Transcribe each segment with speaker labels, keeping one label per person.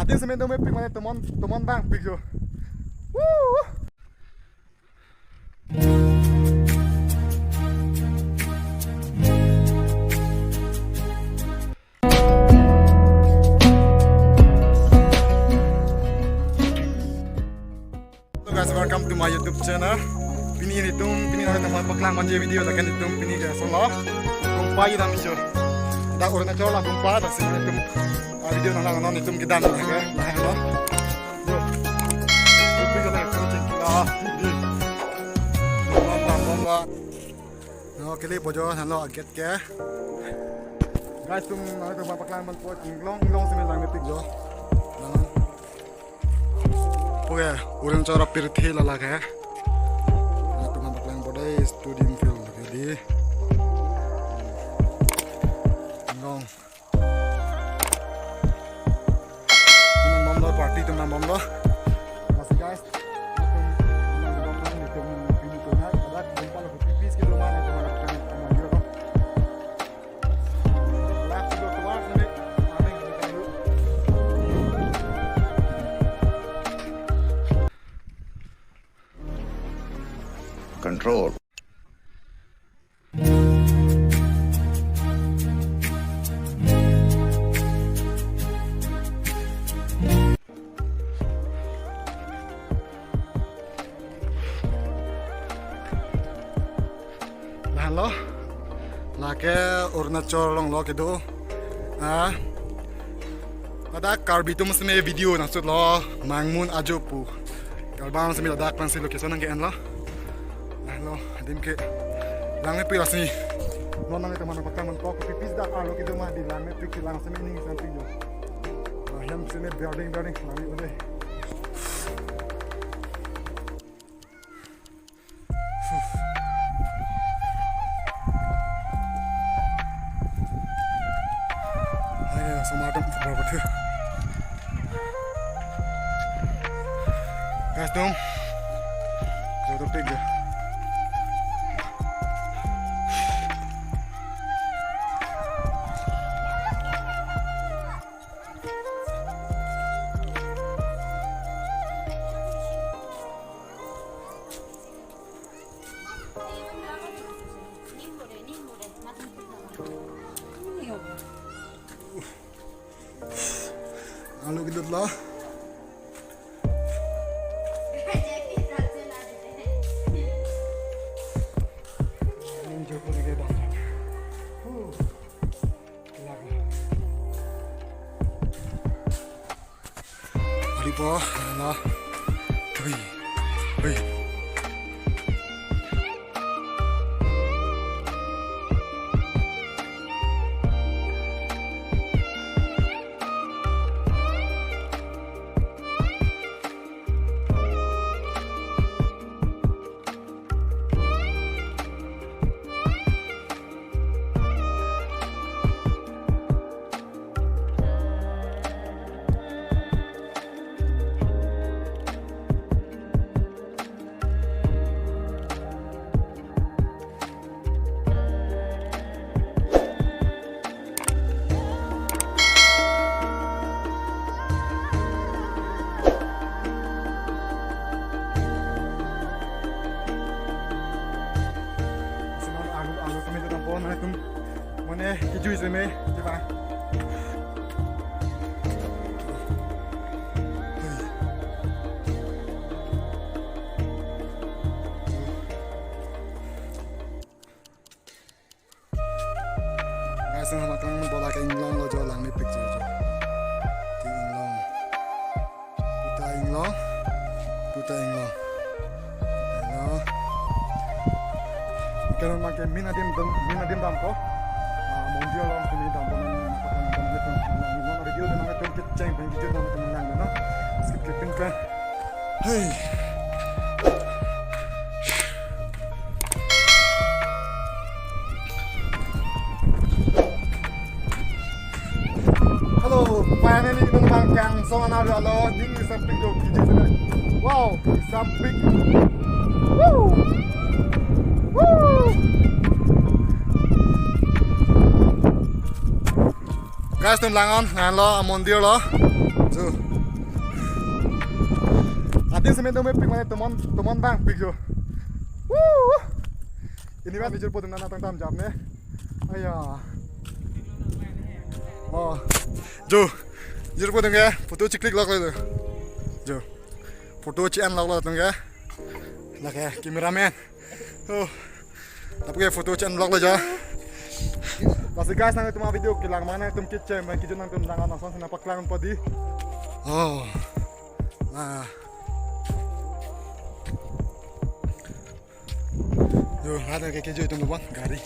Speaker 1: Atin semen tu mepik mana temon bang pik tu. Woo! So guys, welcome to my YouTube channel. Pini nak teman paklang manja video lah kan itum pini ke solo. Kumpai dah misyo. Dah orang nak coba kumpai dah sini itum video nang itum kita nak kan. Nah lo. Itum kita nak kucing. Mama. No kili bojo nalo get ke. Guys tum nak teman paklang man po long sini lang ngetik jo. Oke, orang cara pirthi lala kayak, teman paklang bodai studium film jadi, ngong, teman bomlo party teman bomlo, masih guys, teman bomlo ni teman pilih tu nak, ada kumpul aku pipis ke rumah ni teman aku teman dia tu, lap tu keluar ni, ada yang kita dulu.
Speaker 2: Control.
Speaker 1: Nah lo, lake Arunachal long lo gitu, ada karbi tu mesti video nasut lo, mangmun ajopu, kalbang mesti ada kansi location ang kian lo. Lo, dim ke langit piras ni. Lo nang teman pakang man kok pipis dah alo gitu mah di langit pik lang sini ni samping jo. Yang sini building langit boleh. Ayo semadam berapa tu? Guys dong. Jodoh pig je. Halo gitu lah. Ini jauh lagi dah. Hari po, lah. Hei. Mana hijau sini, coba. Guys, nama kang bola ke Inglong lo jualan ni picture jo. Di Inglong, puta Inglong. Hello. Kalau makan mina dim dampo. Mondial orang tu ni dampo makan itu. Mana radio tu nama tu keceng, video tu nama tu menang, no? Skip kan. Hey. Hello, finally teman yang songan ada lo, ini samping jo video tu. Wow, samping. Woo. Guys, tum langon, ngan lo mondir lo, Jo. Atin semen tu pik mana teman bang pik jo. Woo. Ini mah dijur po dengan natang tam jam ne. Ayah. Oh. Jo. Jur po dengan foto ciklik log le. Jo. Foto cian log le tengah. Lah kayak kameraman. Oh. Tapi kayak foto cian log le ja. Kasi guys nang itong mga video kilang mana itong kitchen may kitchen nang itong langan nasan sinapaklangan pa di. Oh. Ah. Yo, ada kayak keju itong lubang gari.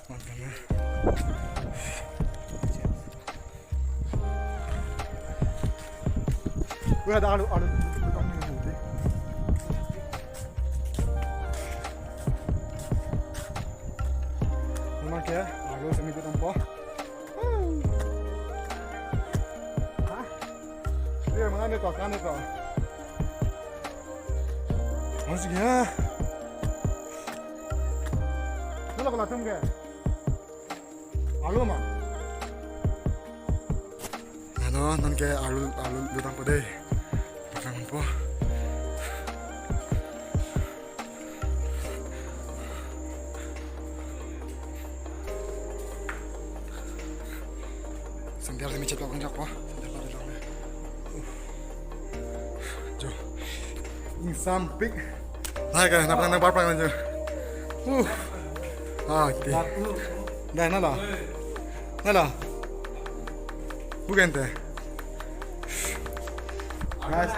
Speaker 1: Mantap na. Wala ada alu tukang ni buti. Memang kaya alu seminggu tanpa. Hah? Dia mana ni kau? Kan kau? Masih ya. Nala kau latung ke? Alu mah? Ano, nan ke alu lutang pada. Makan apa? Sentiap demi cetak konjak apa? Jo. Ini samping. Hai kan, nampak berapa aja. Ah, oke. Dah nala. Nala. Bukan teh. Guys,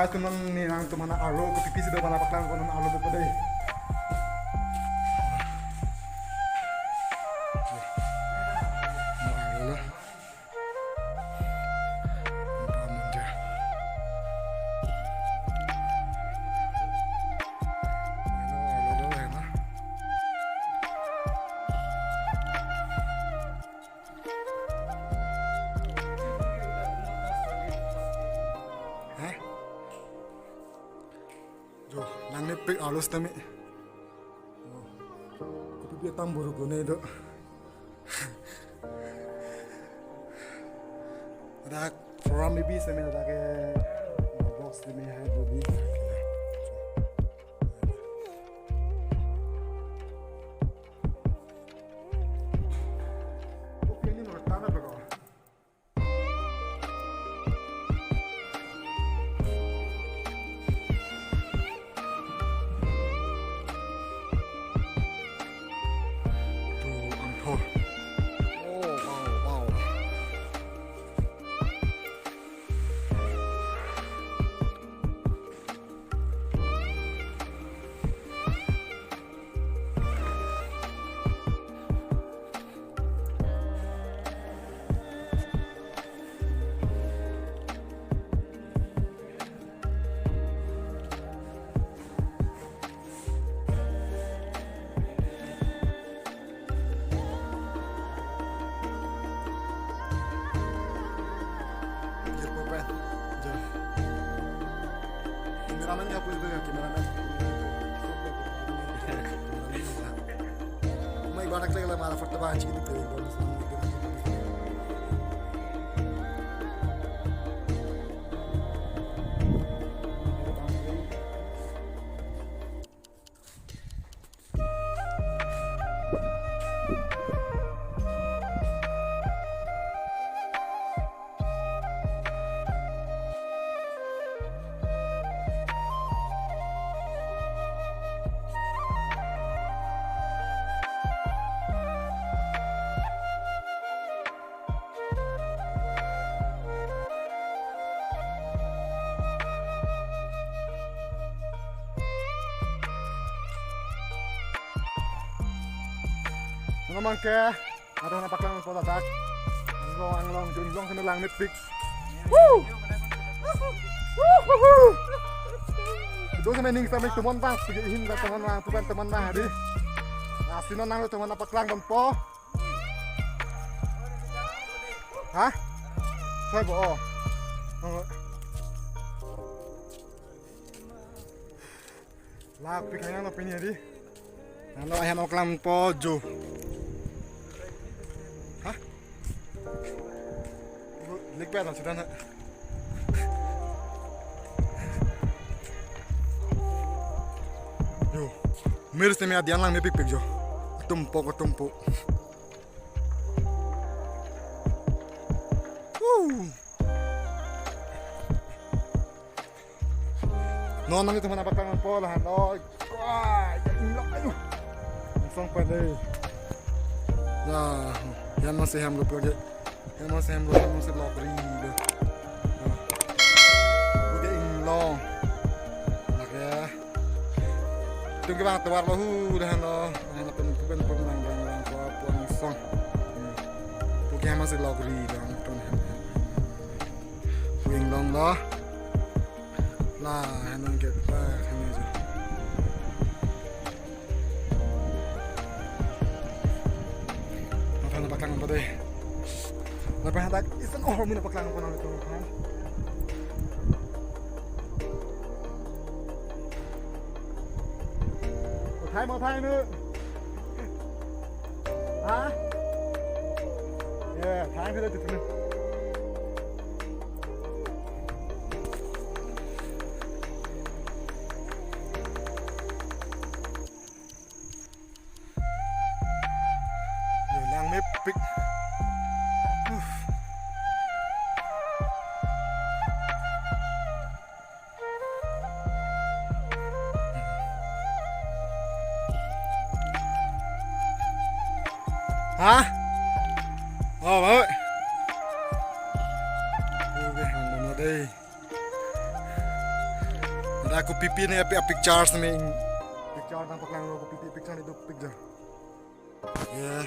Speaker 1: teman ni nang teman alo, pipi sudah mana paklan konon alo betul deh. Jo, nang nepek alus tami. Kopi dia tambur gune itu. Ada program maybe semi ada ke box demi hai bobi. Kopi ini menurut tanah berapa? Kameramen nggak boleh ya kameramen. May barak lagi lah malah foto banci gitu. Naman ke, atau napak lang po tatak. Ang junglong sa lang Netflix. Woo! Ito sa mening sa may tumon bang, pigihin na teman lang, teman na hari. Sino nang teman napak lang po? Hah? Saya bo. Lapik kaya na pinya di. Ano ayan napak lang po, Jo. Hah? Ligpet sudah nak. Miris ni dian lang may pik jo. Tumpok. No nang itu mana patang po lah no. Wah, ilok ayo. Langsung pada. Nah, yan masih ham look lagi. Yan masih lock ring. Udah ilong. Tunggu bang tawar lahu dah no, mana pengen nang puang song. Pokoknya masih logri dong tuh. Puing dong lah. Lah, henang kita ini aja. Apa nak paklangan pada? Lepas hendak isan mina paklangan pun itu kan. Mau thay nữa hả? Yeah, thay cái đó từ từ. Rồi lang mép pick. Hả? Bà ơi. Oke, hanggang na day. Ada aku pipi nih pictures nih. Picture nampak lang aku pipi picture itu picture. Ya.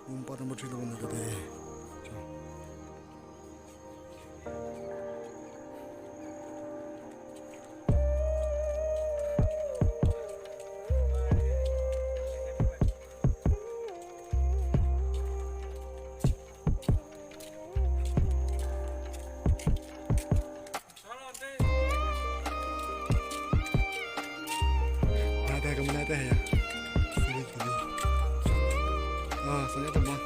Speaker 1: Umpat nomor 3 na day. Kemana teh ya? Sini. Ah, saya teman.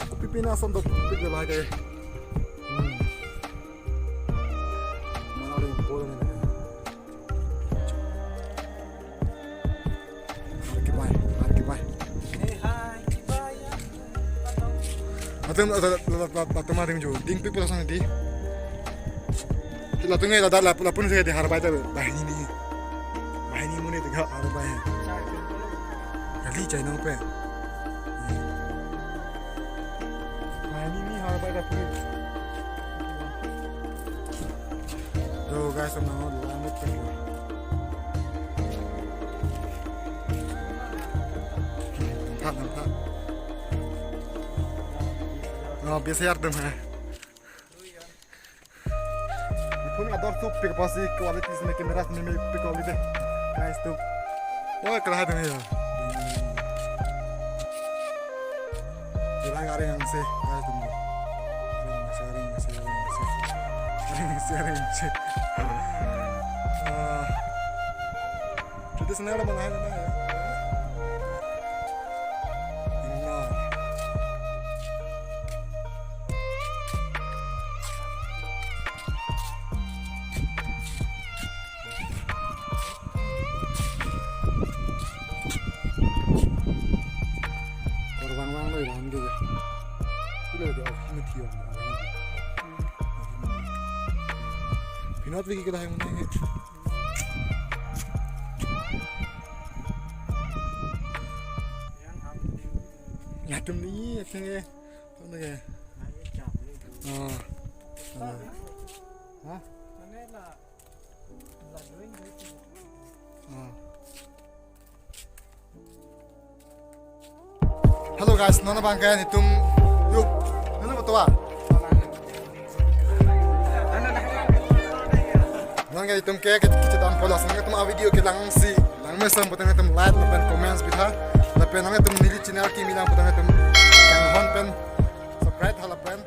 Speaker 1: Aku pipinasan tuh pikir lagi. Mana ada yang boleh nih? Mari kipai. Atau mari jo, ding pipi langsung nanti. Lalu tunggu ada pun saya di harapan itu bahini muni itu gak harapan. Kali cai nang pe. Bahini ni harapan itu pun. Tuh guys, sama langit tu. Nampak. No, biasa yardım ha. Pun ador tuh pick pasti kualitas में कैमरा में pick quality guys tuh. Wah, kerah tuh ya. Jangan garing yang sih guys tuh. Sharing. Jadi sebenarnya mana ya? Pinot bigi kita yang mana? Ngadem ni, akhirnya, mana ya? Oh, hah? Halo guys, nona bangkayan hitung, yuk, nona betul. Nangga itum ke kita dan polos nangga tum video ke lang si lang mesam putang tum like pen comments bitha la pen nangga tum nili channel ki milang putang tum kang hon pen subscribe hala pen